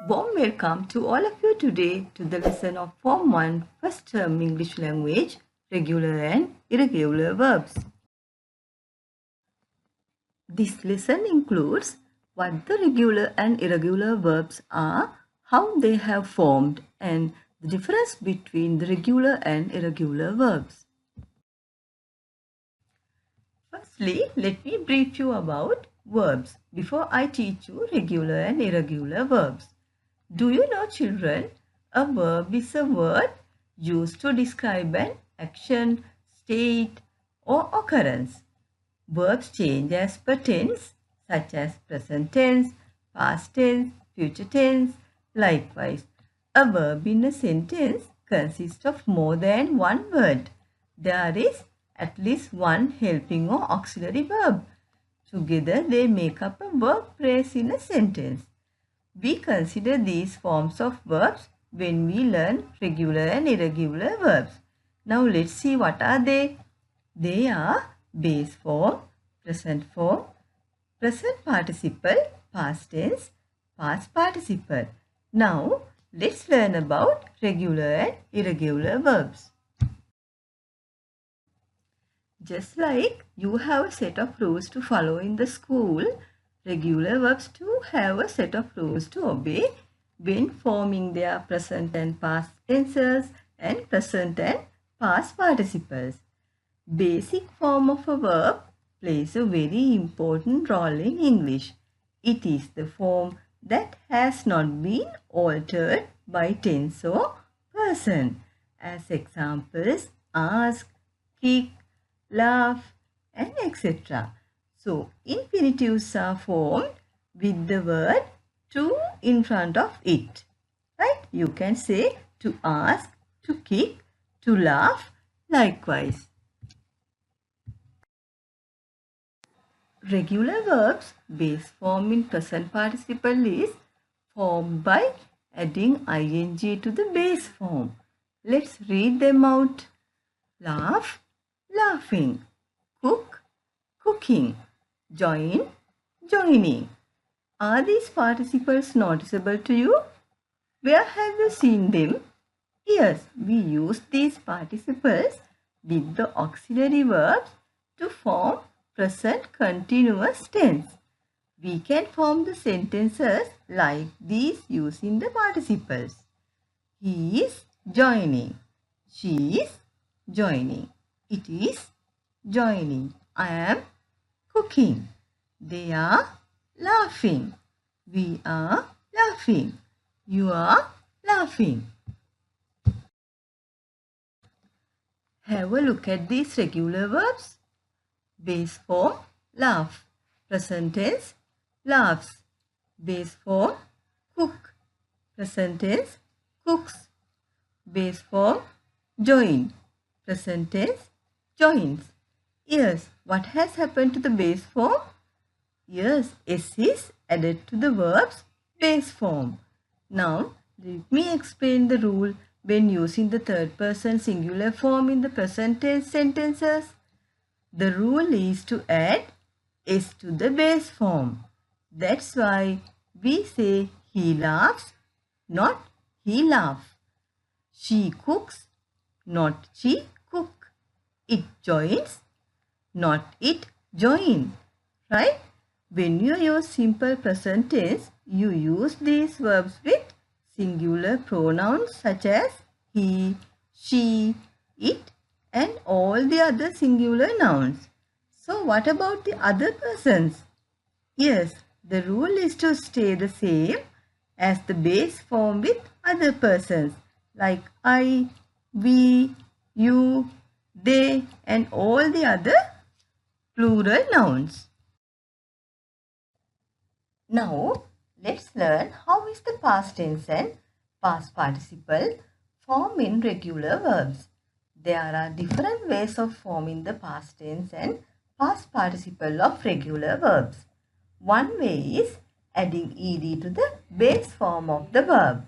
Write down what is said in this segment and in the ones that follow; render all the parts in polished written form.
Warm welcome to all of you today to the lesson of Form 1 First Term English Language, Regular and Irregular Verbs. This lesson includes what the regular and irregular verbs are, how they have formed, and the difference between the regular and irregular verbs. Firstly, let me brief you about verbs before I teach you regular and irregular verbs. Do you know, children, a verb is a word used to describe an action, state, or occurrence. Verbs change as per tense, such as present tense, past tense, future tense. Likewise, a verb in a sentence consists of more than one word. There is at least one helping or auxiliary verb. Together, they make up a verb phrase in a sentence. We consider these forms of verbs when we learn regular and irregular verbs. Now let's see what are they. They are base form, present participle, past tense, past participle. Now let's learn about regular and irregular verbs. Just like you have a set of rules to follow in the school, regular verbs too have a set of rules to obey when forming their present and past tenses and present and past participles. Basic form of a verb plays a very important role in English. It is the form that has not been altered by tense or person. As examples, ask, kick, laugh, and etc. So, infinitives are formed with the word to in front of it. Right? You can say to ask, to kick, to laugh, likewise. Regular verbs base form in present participle is formed by adding ing to the base form. Let's read them out. Laugh, laughing. Cook, cooking. Join, joining. Are these participles noticeable to you? Where have you seen them? Yes, we use these participles with the auxiliary verbs to form present continuous tense. We can form the sentences like these using the participles. He is joining. She is joining. It is joining. I am cooking. They are laughing. We are laughing. You are laughing. Have a look at these regular verbs. Base form, laugh. Present tense, laughs. Base form, cook. Present tense, cooks. Base form, join. Present tense, joins. Yes, what has happened to the base form? Yes, S is added to the verb's base form. Now, let me explain the rule when using the third person singular form in the present tense sentences. The rule is to add S to the base form. That's why we say he laughs, not he laugh. She cooks, not she cook. It joins, not it join. Right? When you use simple present tense, you use these verbs with singular pronouns such as he, she, it, and all the other singular nouns. So what about the other persons? Yes, the rule is to stay the same as the base form with other persons like I, we, you, they, and all the other plural nouns. Now, let's learn how is the past tense and past participle form in regular verbs. There are different ways of forming the past tense and past participle of regular verbs. One way is adding ed to the base form of the verb.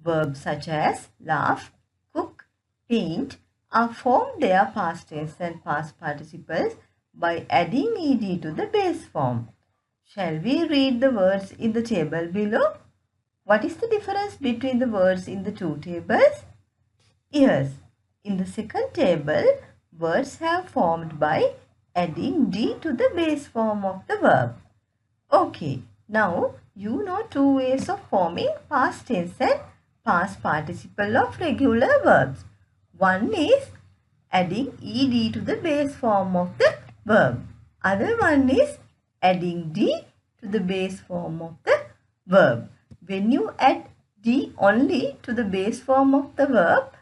Verbs such as laugh, cook, paint are formed their past tense and past participles by adding ed to the base form. Shall we read the words in the table below? What is the difference between the words in the two tables? Yes, in the second table, words have formed by adding D to the base form of the verb. Okay, now you know two ways of forming past tense and past participle of regular verbs. One is adding ed to the base form of the verb. Other one is adding d to the base form of the verb. When you add d only to the base form of the verb,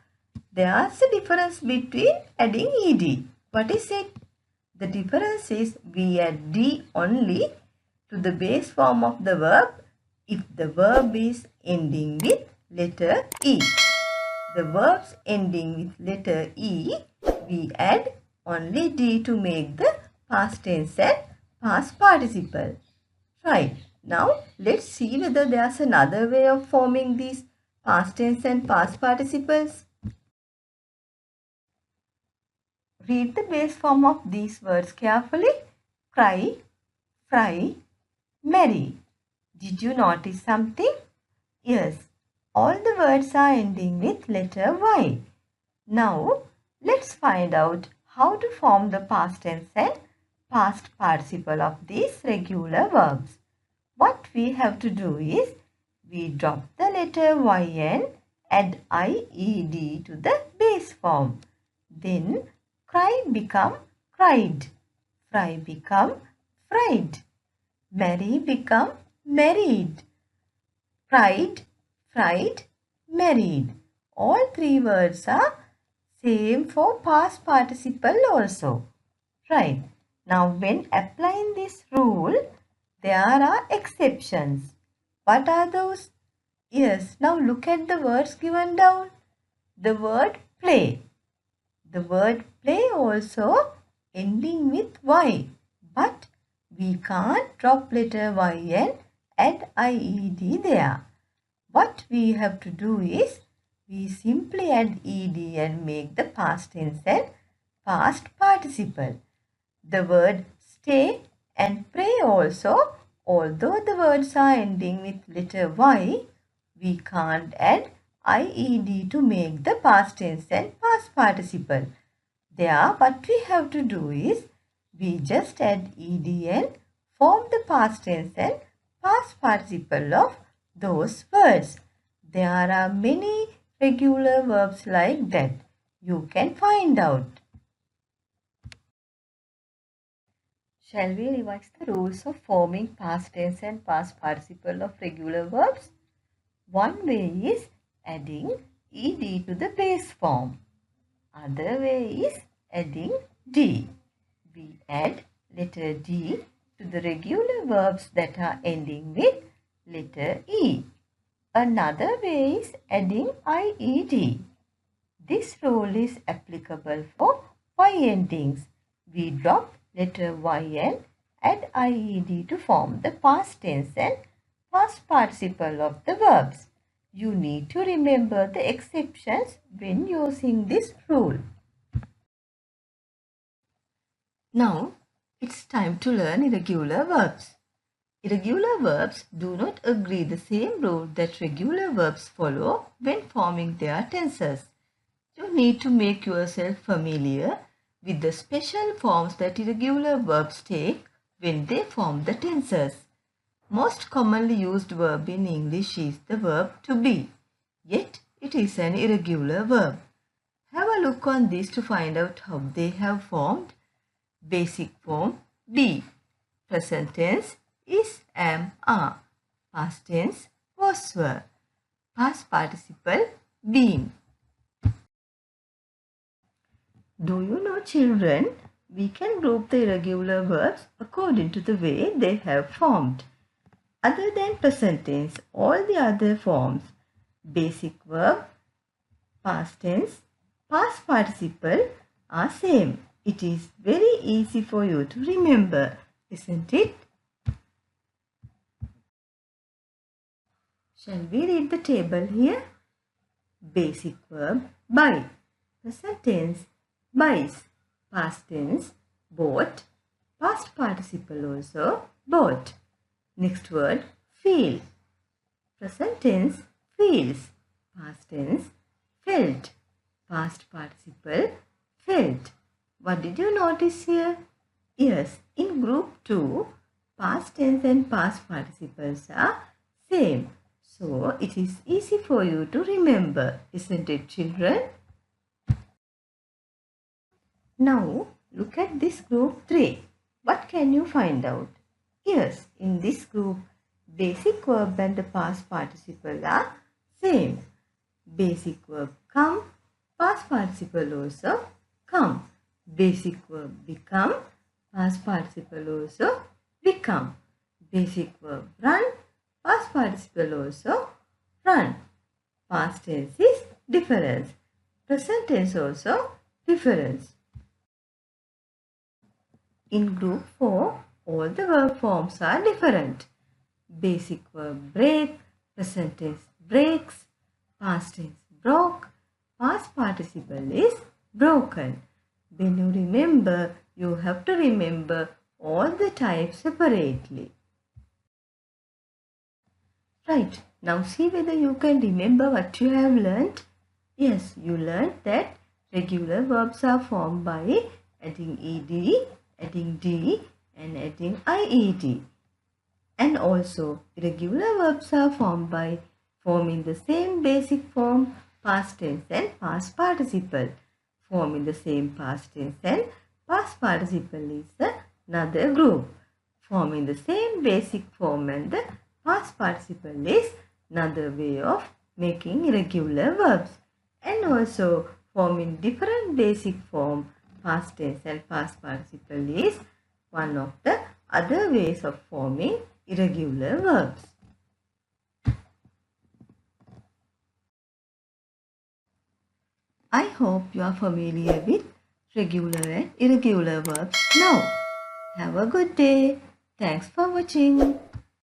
there's a difference between adding ed. What is it? The difference is we add d only to the base form of the verb if the verb is ending with letter E. The verbs ending with letter E, we add only D to make the past tense and past participle. Right. Now, let's see whether there's another way of forming these past tense and past participles. Read the base form of these words carefully. Cry, fry, marry. Did you notice something? Yes, all the words are ending with letter Y. Now, let's find out how to form the past tense and past participle of these regular verbs. What we have to do is, we drop the letter Y and add IED to the base form. Then, cry become cried, fry become fried, marry become married, pride, fried, married. All three words are same for past participle also. Right. Now when applying this rule, there are exceptions. What are those? Yes, now look at the words given down. The word play. The word play also ending with Y. But we can't drop letter Y and add IED there. What we have to do is, we simply add ed and make the past tense and past participle. The word stay and pray also, although the words are ending with letter Y, we can't add IED to make the past tense and past participle. There, what we have to do is, we just add ed and form the past tense and past participle of those words. There are many regular verbs like that. You can find out. Shall we revise the rules of forming past tense and past participle of regular verbs? One way is adding ed to the base form. Other way is adding d. We add letter d to the regular verbs that are ending with letter E. Another way is adding IED. This rule is applicable for Y endings. We drop letter Y and add IED to form the past tense and past participle of the verbs. You need to remember the exceptions when using this rule. Now, it's time to learn irregular verbs. Irregular verbs do not agree the same rule that regular verbs follow when forming their tenses. You need to make yourself familiar with the special forms that irregular verbs take when they form the tenses. Most commonly used verb in English is the verb to be, yet it is an irregular verb. Have a look on this to find out how they have formed. Basic form be. Present tense is, am, are. Past tense was, were. Past participle been. Do you know, children, we can group the irregular verbs according to the way they have formed. Other than present tense, all the other forms, basic verb, past tense, past participle are same. It is very easy for you to remember, isn't it? Shall we read the table here? Basic verb, buy. Present tense, buys. Past tense, bought. Past participle also, bought. Next word, feel. Present tense feels. Past tense felt. Past participle felt. What did you notice here? Yes, in group 2, past tense and past participles are same. So it is easy for you to remember, isn't it, children? Now look at this group 3. What can you find out? Yes, in this group, basic verb and the past participle are same. Basic verb come, past participle also come. Basic verb become, past participle also become. Basic verb run, past participle also run. Past tense is difference. Present tense also difference. In group 4, all the verb forms are different. Basic verb break, present tense breaks, past tense broke, past participle is broken. When you remember, you have to remember all the types separately. Right, now see whether you can remember what you have learnt. Yes, you learned that regular verbs are formed by adding ed, adding d and adding ied. And also, irregular verbs are formed by forming the same basic form, past tense and past participle. Forming the same past tense and past participle is another group. Forming the same basic form and the past participle is another way of making irregular verbs. And also, forming different basic form, past tense and past participle is one of the other ways of forming irregular verbs. I hope you are familiar with regular and irregular verbs now. Have a good day. Thanks for watching.